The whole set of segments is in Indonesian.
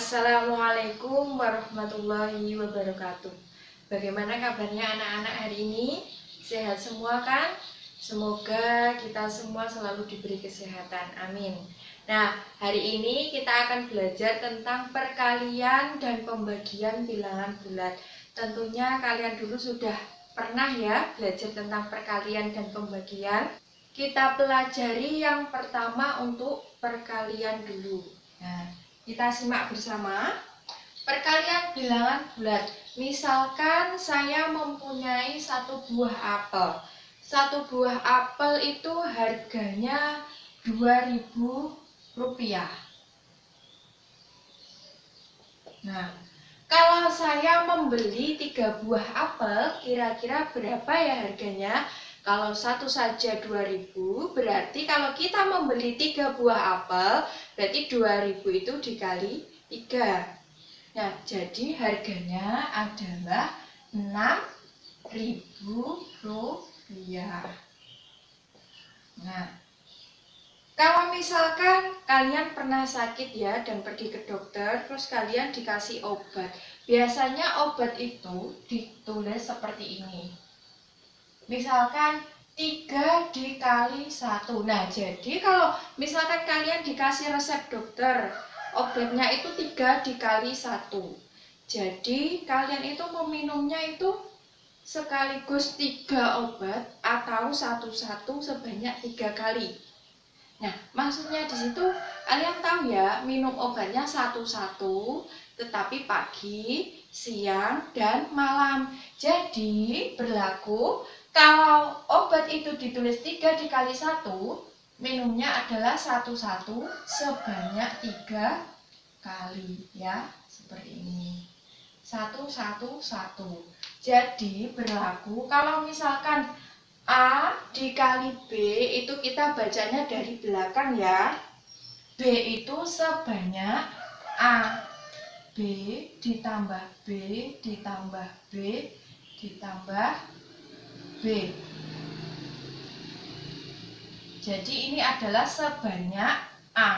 Assalamualaikum warahmatullahi wabarakatuh. Bagaimana kabarnya anak-anak hari ini? Sehat semua kan? Semoga kita semua selalu diberi kesehatan. Amin. Nah, hari ini kita akan belajar tentang perkalian dan pembagian bilangan bulat. Tentunya kalian dulu sudah pernah ya belajar tentang perkalian dan pembagian. Kita pelajari yang pertama untuk perkalian dulu. Nah, kita simak bersama. Perkalian bilangan bulat. Misalkan saya mempunyai satu buah apel. Satu buah apel itu harganya Rp2.000. Nah, kalau saya membeli 3 buah apel, kira-kira berapa ya harganya? Kalau satu saja 2.000, berarti kalau kita membeli 3 buah apel, berarti 2.000 itu dikali 3. Nah, jadi harganya adalah Rp6.000. Nah, kalau misalkan kalian pernah sakit ya dan pergi ke dokter, terus kalian dikasih obat. Biasanya obat itu ditulis seperti ini. Misalkan 3 dikali 1. Nah, jadi kalau misalkan kalian dikasih resep dokter, obatnya itu 3 dikali 1. Jadi kalian itu meminumnya itu sekaligus 3 obat atau satu-satu sebanyak 3 kali. Nah, maksudnya di situ kalian tahu ya, minum obatnya satu-satu, tetapi pagi, siang, dan malam. Jadi berlaku kalau obat itu ditulis 3 dikali 1, minumnya adalah satu-satu sebanyak 3 kali ya, seperti ini. 1-1-1. Jadi berlaku kalau misalkan A dikali B itu kita bacanya dari belakang ya. B itu sebanyak A. B ditambah B ditambah B ditambah B. Jadi ini adalah sebanyak A.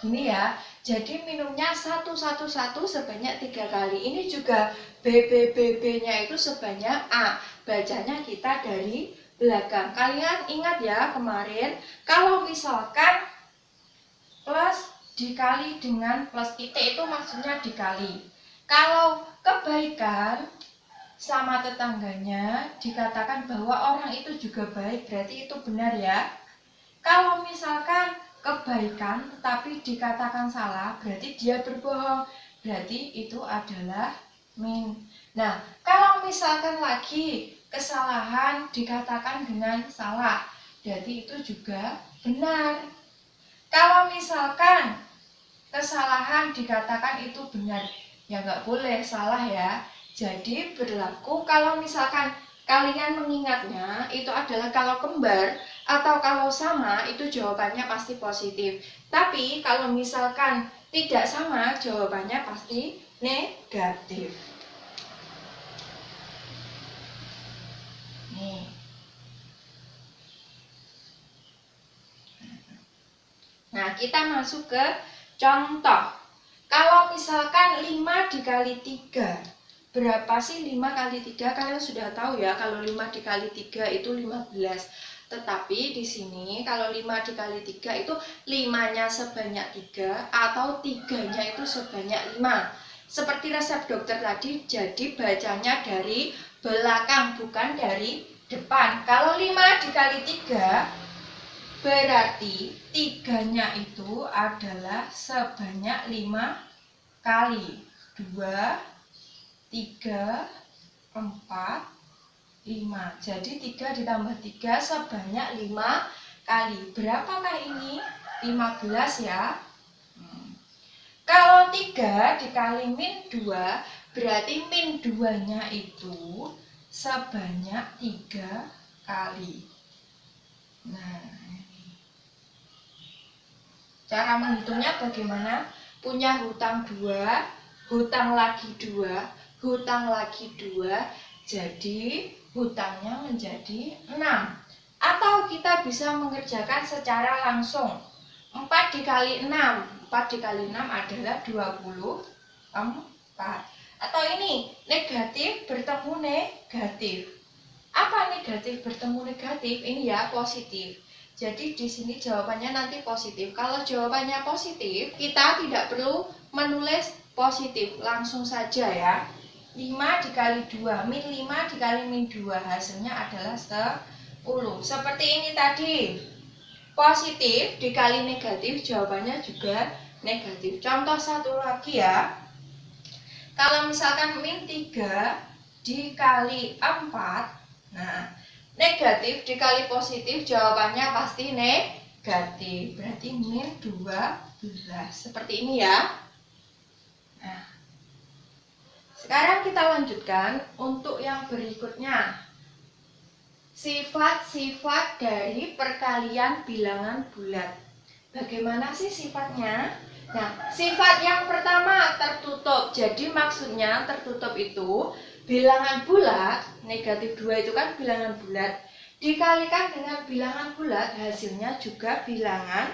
Gini ya, jadi minumnya 1-1-1 sebanyak 3 kali. Ini juga B-nya itu sebanyak A. Bacanya kita dari belakang. Kalian ingat ya kemarin, kalau misalkan plus dikali dengan plus titik itu maksudnya dikali. Kalau kebaikan sama tetangganya dikatakan bahwa orang itu juga baik, berarti itu benar ya. Kalau misalkan kebaikan tetapi dikatakan salah, berarti dia berbohong, berarti itu adalah min. Nah, kalau misalkan lagi kesalahan dikatakan dengan salah, berarti itu juga benar. Kalau misalkan kesalahan dikatakan itu benar, ya nggak boleh salah ya. Jadi berlaku kalau misalkan kalian mengingatnya itu adalah kalau kembar atau kalau sama itu jawabannya pasti positif. Tapi kalau misalkan tidak sama jawabannya pasti negatif. Nih. Nah, kita masuk ke contoh. Kalau misalkan 5 dikali 3, berapa sih 5 kali 3? Kalian sudah tahu ya, kalau 5 dikali 3 itu 15. Tetapi di sini kalau 5 dikali 3 itu 5-nya sebanyak 3 atau 3-nya itu sebanyak 5. Seperti resep dokter tadi, jadi bacanya dari belakang bukan dari depan. Kalau 5 dikali 3 berarti 3-nya itu adalah sebanyak 5 kali. 2, 3, 4, 5. Jadi 3 ditambah 3 sebanyak 5 kali. Berapakah ini? 15 ya. Kalau 3 dikali min 2, berarti min 2-nya itu sebanyak 3 kali. Nah, cara menghitungnya bagaimana? Punya hutang 2, hutang lagi 2, hutang lagi 2, jadi hutangnya menjadi 6. Atau kita bisa mengerjakan secara langsung. 4 dikali 6. 4 dikali 6 adalah 24. Atau ini, negatif bertemu negatif. Apa negatif bertemu negatif? Ini ya, positif. Jadi di sini jawabannya nanti positif. Kalau jawabannya positif, kita tidak perlu menulis positif. Langsung saja ya. 5 dikali 2, min 5 dikali min 2. Hasilnya adalah 10. Seperti ini tadi. Positif dikali negatif, jawabannya juga negatif. Contoh satu lagi ya. Kalau misalkan min 3 dikali 4, nah negatif dikali positif, jawabannya pasti negatif. Berarti min 12. Seperti ini ya. Nah, sekarang kita lanjutkan untuk yang berikutnya. Sifat-sifat dari perkalian bilangan bulat. Bagaimana sih sifatnya? Nah, sifat yang pertama tertutup. Jadi maksudnya tertutup itu bilangan bulat, negatif 2 itu kan bilangan bulat, dikalikan dengan bilangan bulat, hasilnya juga bilangan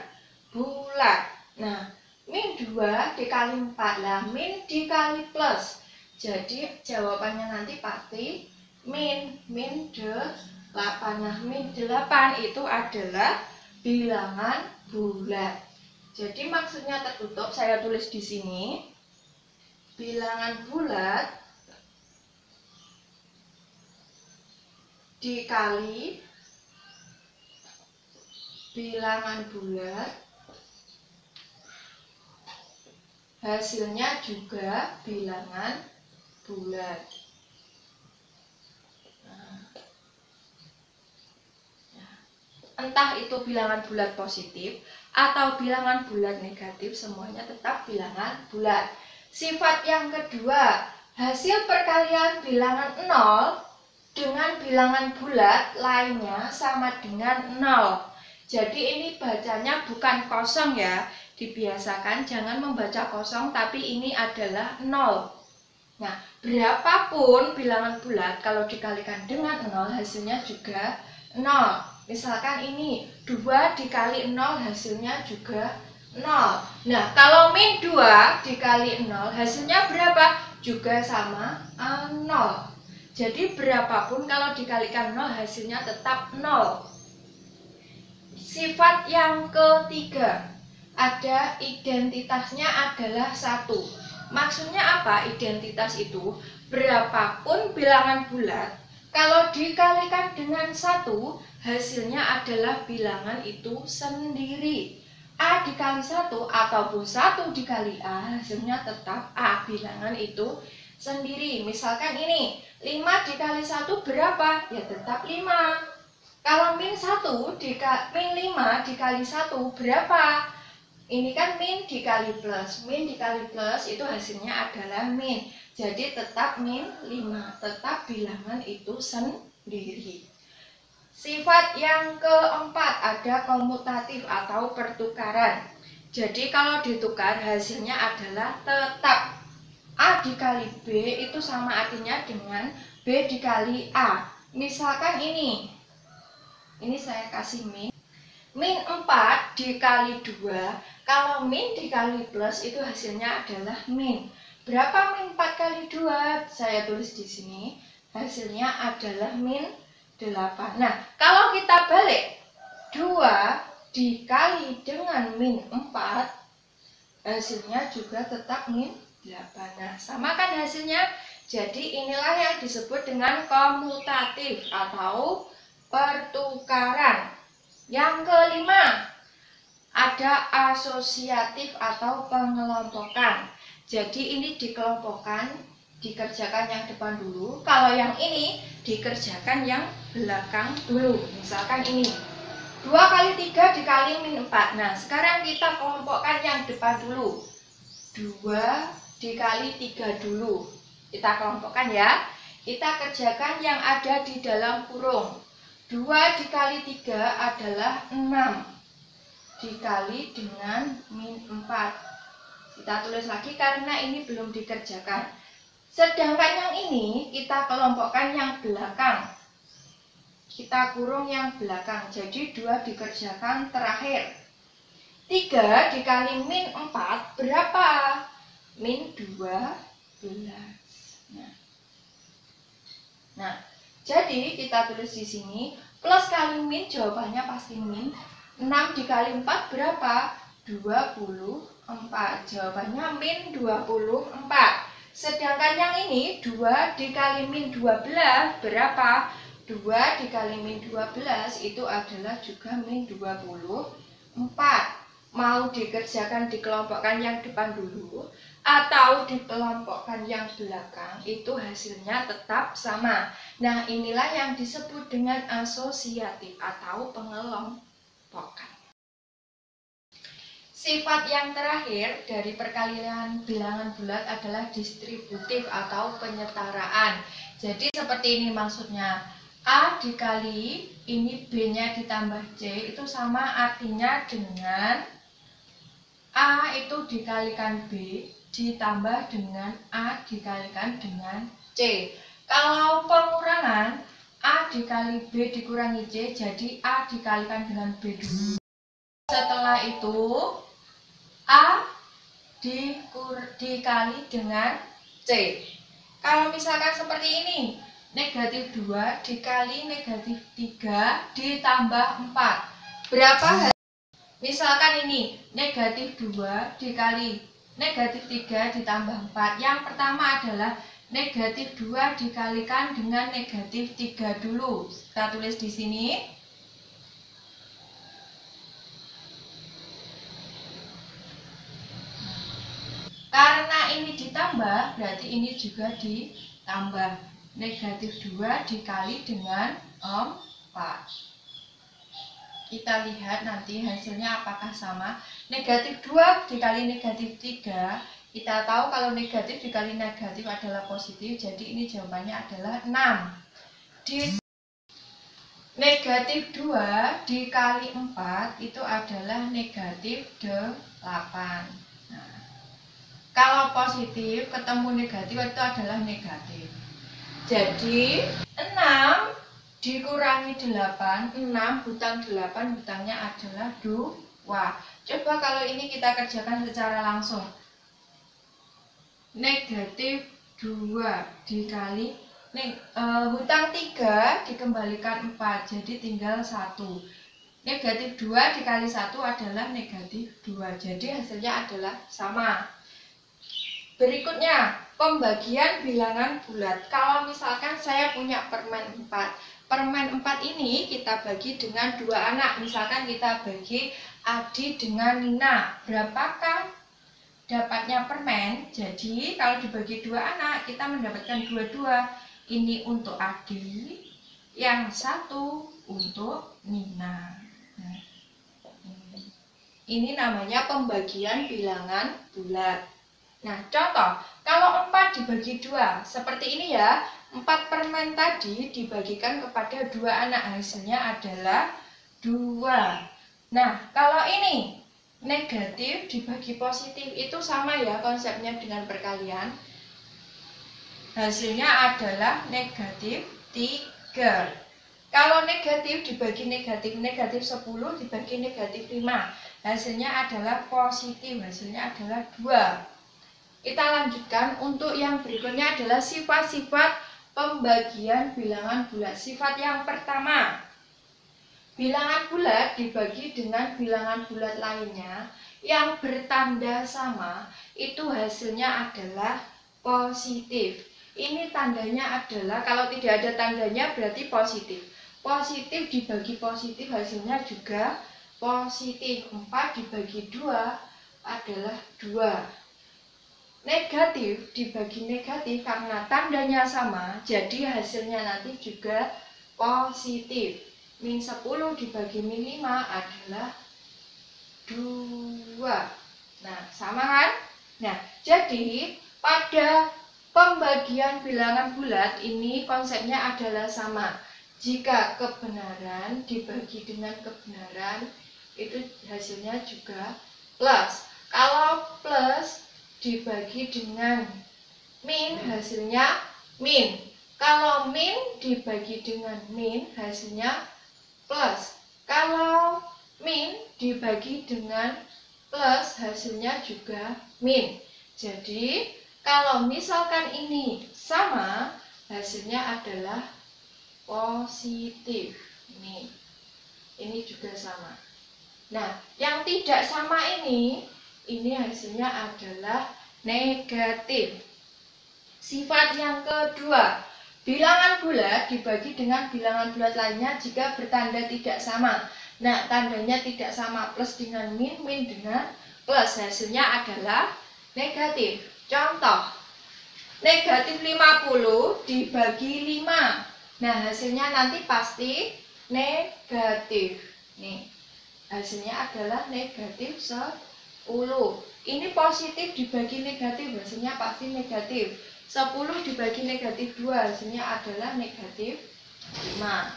bulat. Nah, min 2 dikali 4 lah, min dikali plus. Jadi jawabannya nanti pasti min 8. Nah, min 8 itu adalah bilangan bulat. Jadi maksudnya tertutup, saya tulis di sini. Bilangan bulat dikali bilangan bulat, hasilnya juga bilangan bulat. Entah itu bilangan bulat positif atau bilangan bulat negatif, semuanya tetap bilangan bulat. Sifat yang kedua, hasil perkalian bilangan 0 dengan bilangan bulat lainnya sama dengan 0. Jadi ini bacanya bukan kosong ya, dibiasakan jangan membaca kosong, tapi ini adalah 0. Nah, berapapun bilangan bulat kalau dikalikan dengan 0 hasilnya juga 0. Misalkan ini 2 dikali 0 hasilnya juga 0. Nah, kalau min 2 dikali 0 hasilnya berapa? Juga sama 0. Jadi berapapun kalau dikalikan 0 hasilnya tetap 0. Sifat yang ketiga, ada identitasnya adalah 1. Maksudnya apa identitas itu? Berapapun bilangan bulat, kalau dikalikan dengan 1, hasilnya adalah bilangan itu sendiri. A dikali 1 ataupun 1 dikali A, hasilnya tetap A, bilangan itu sendiri. Misalkan ini, 5 dikali 1 berapa? Ya tetap 5. Kalau min 5 dikali 1 berapa? Ini kan min dikali plus. Min dikali plus itu hasilnya adalah min. Jadi tetap min 5, tetap bilangan itu sendiri. Sifat yang keempat, ada komutatif atau pertukaran. Jadi kalau ditukar hasilnya adalah tetap. A dikali B itu sama artinya dengan B dikali A. Misalkan ini saya kasih min. Min 4 dikali 2, kalau min dikali plus itu hasilnya adalah min. Berapa min 4 kali 2? Saya tulis di sini. Hasilnya adalah min 8. Nah, kalau kita balik 2 dikali dengan min 4, hasilnya juga tetap min 8. Nah, sama kan hasilnya? Jadi inilah yang disebut dengan komutatif atau pertukaran. Yang kelima, ada asosiatif atau pengelompokan. Jadi ini dikelompokkan, dikerjakan yang depan dulu. Kalau yang ini dikerjakan yang belakang dulu. Misalkan ini 2 kali 3 dikali min 4. Nah, sekarang kita kelompokkan yang depan dulu. 2 dikali 3 dulu. Kita kelompokkan ya. Kita kerjakan yang ada di dalam kurung. 2 dikali 3 adalah 6 dikali dengan min 4. Kita tulis lagi karena ini belum dikerjakan. Sedangkan yang ini kita kelompokkan yang belakang. Kita kurung yang belakang. Jadi 2 dikerjakan terakhir. 3 dikali min 4 berapa? Min 12. Nah, jadi kita tulis di sini plus kali min, jawabannya pasti min. 6 dikali 4 berapa? 24. Jawabannya min 24. Sedangkan yang ini 2 dikali min 12 berapa? 2 dikali min 12 itu adalah juga min 24. Mau dikerjakan dikelompokkan yang depan dulu atau dikelompokkan yang belakang, itu hasilnya tetap sama. Nah, inilah yang disebut dengan asosiatif atau pengelompokan. Sifat yang terakhir dari perkalian bilangan bulat adalah distributif atau penyetaraan. Jadi seperti ini maksudnya, A dikali ini B-nya ditambah C itu sama artinya dengan A itu dikalikan B ditambah dengan A dikalikan dengan C. Kalau pengurangan, A dikali B dikurangi C, jadi A dikalikan dengan B dulu. Setelah itu A dikali dengan C. Kalau misalkan seperti ini, negatif 2 dikali negatif 3 ditambah 4. Berapa? Misalkan ini, negatif 2 dikali negatif 3 ditambah 4. Yang pertama adalah negatif 2 dikalikan dengan negatif 3 dulu. Kita tulis di sini. Karena ini ditambah, berarti ini juga ditambah. Negatif 2 dikali dengan 4. Kita lihat nanti hasilnya apakah sama. Negatif 2 dikali negatif 3. Kita tahu kalau negatif dikali negatif adalah positif. Jadi ini jawabannya adalah 6. Negatif 2 dikali 4 itu adalah negatif 8. Nah, kalau positif ketemu negatif itu adalah negatif. Jadi 6 dikurangi 8, 6 butang 8, butangnya adalah 2. Coba kalau ini kita kerjakan secara langsung. Negatif 2 dikali butang 3 dikembalikan 4, jadi tinggal 1. Negatif 2 dikali 1 adalah negatif 2, jadi hasilnya adalah sama. Berikutnya, pembagian bilangan bulat. Kalau misalkan saya punya permen 4. Permen 4 ini kita bagi dengan 2 anak. Misalkan kita bagi Adi dengan Nina. Berapakah dapatnya permen? Jadi kalau dibagi 2 anak kita mendapatkan 22. Ini untuk Adi, yang satu untuk Nina. Nah, ini namanya pembagian bilangan bulat. Nah, contoh, kalau 4 dibagi 2, seperti ini ya. 4 permen tadi dibagikan kepada 2 anak, hasilnya adalah 2. Nah, kalau ini negatif dibagi positif, itu sama ya konsepnya dengan perkalian. Hasilnya adalah negatif 3. Kalau negatif dibagi negatif, negatif 10 dibagi negatif 5, hasilnya adalah positif, hasilnya adalah 2. Kita lanjutkan, untuk yang berikutnya adalah sifat-sifat pembagian bilangan bulat. Sifat yang pertama, bilangan bulat dibagi dengan bilangan bulat lainnya yang bertanda sama, itu hasilnya adalah positif. Ini tandanya adalah, kalau tidak ada tandanya berarti positif. Positif dibagi positif hasilnya juga positif. 4 dibagi 2 adalah 2. Negatif dibagi negatif karena tandanya sama, jadi hasilnya nanti juga positif. Min 10 dibagi min 5 adalah 2. Nah, sama kan? Nah, jadi pada pembagian bilangan bulat ini konsepnya adalah sama. Jika kebenaran dibagi dengan kebenaran, itu hasilnya juga plus. Kalau plus dibagi dengan min, hasilnya min. Kalau min dibagi dengan min, hasilnya plus. Kalau min dibagi dengan plus hasilnya juga min. Jadi kalau misalkan ini sama, hasilnya adalah positif. Ini juga sama. Nah, yang tidak sama ini hasilnya adalah negatif. Sifat yang kedua, bilangan bulat dibagi dengan bilangan bulat lainnya jika bertanda tidak sama. Nah, tandanya tidak sama, plus dengan min, min dengan plus, hasilnya adalah negatif. Contoh, negatif 50 dibagi 5. Nah, hasilnya nanti pasti negatif. Nih, hasilnya adalah negatif 10. Ini positif dibagi negatif, hasilnya pasti negatif. 10 dibagi negatif 2, hasilnya adalah negatif 5.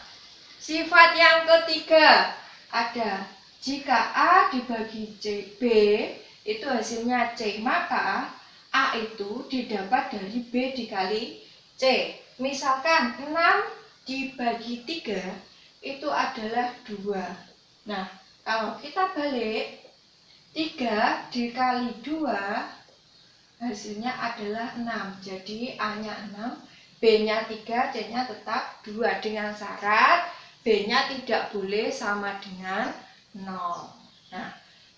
Sifat yang ketiga, ada jika A dibagi B, itu hasilnya C, maka A itu didapat dari B dikali C. Misalkan 6 dibagi 3, itu adalah 2. Nah, kalau kita balik, 3 dikali 2 hasilnya adalah 6. Jadi A-nya 6, B-nya 3, C-nya tetap 2. Dengan syarat B-nya tidak boleh sama dengan 0. Nah,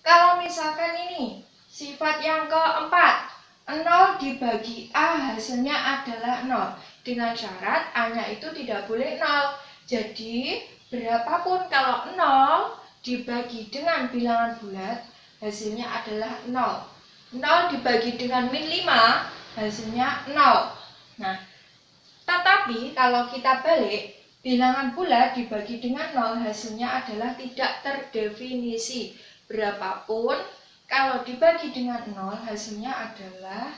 kalau misalkan ini sifat yang keempat, 0 dibagi A hasilnya adalah 0. Dengan syarat A-nya itu tidak boleh 0. Jadi berapapun kalau 0 dibagi dengan bilangan bulat, hasilnya adalah 0. 0 dibagi dengan min 5, hasilnya 0. Nah, tetapi kalau kita balik, bilangan bulat dibagi dengan 0, hasilnya adalah tidak terdefinisi. Berapapun, kalau dibagi dengan 0, hasilnya adalah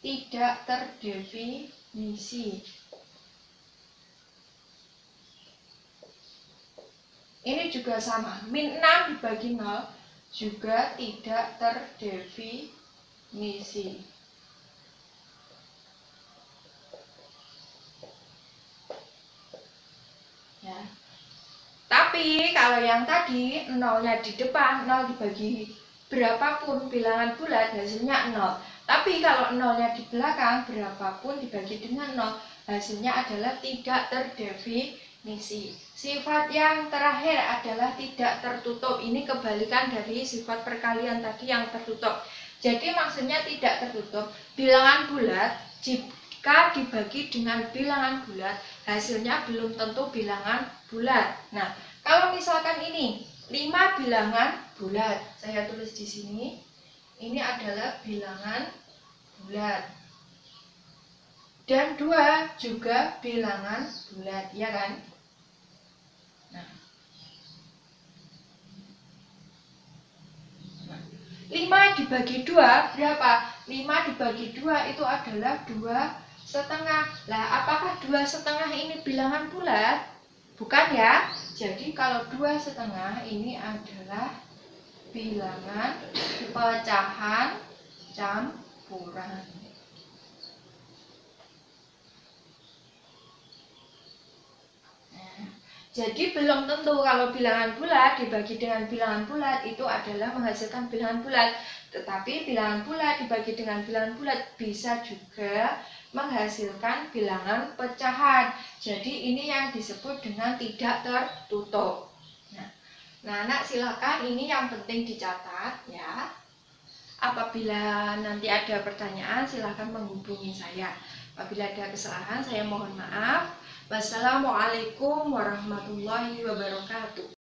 tidak terdefinisi. Ini juga sama, min 6 dibagi 0 juga tidak terdefinisi. Ya. Tapi kalau yang tadi 0-nya di depan, 0 dibagi berapapun bilangan bulat, hasilnya 0. Tapi kalau 0-nya di belakang, berapapun dibagi dengan 0, hasilnya adalah tidak terdefinisi. Sifat yang terakhir adalah tidak tertutup. Ini kebalikan dari sifat perkalian tadi yang tertutup. Jadi maksudnya tidak tertutup, bilangan bulat jika dibagi dengan bilangan bulat, hasilnya belum tentu bilangan bulat. Nah, kalau misalkan ini 5 bilangan bulat, saya tulis di sini, ini adalah bilangan bulat. Dan 2 juga bilangan bulat, ya kan? Nah, 5 dibagi 2 berapa? 5 dibagi 2 itu adalah 2,5. Lah, apakah 2,5 ini bilangan bulat? Bukan ya. Jadi kalau 2,5 ini adalah bilangan pecahan campuran. Jadi belum tentu kalau bilangan bulat dibagi dengan bilangan bulat itu adalah menghasilkan bilangan bulat. Tetapi bilangan bulat dibagi dengan bilangan bulat bisa juga menghasilkan bilangan pecahan. Jadi ini yang disebut dengan tidak tertutup. Nah, anak silakan, ini yang penting dicatat ya. Apabila nanti ada pertanyaan silakan menghubungi saya. Apabila ada kesalahan saya mohon maaf. Wassalamualaikum warahmatullahi wabarakatuh.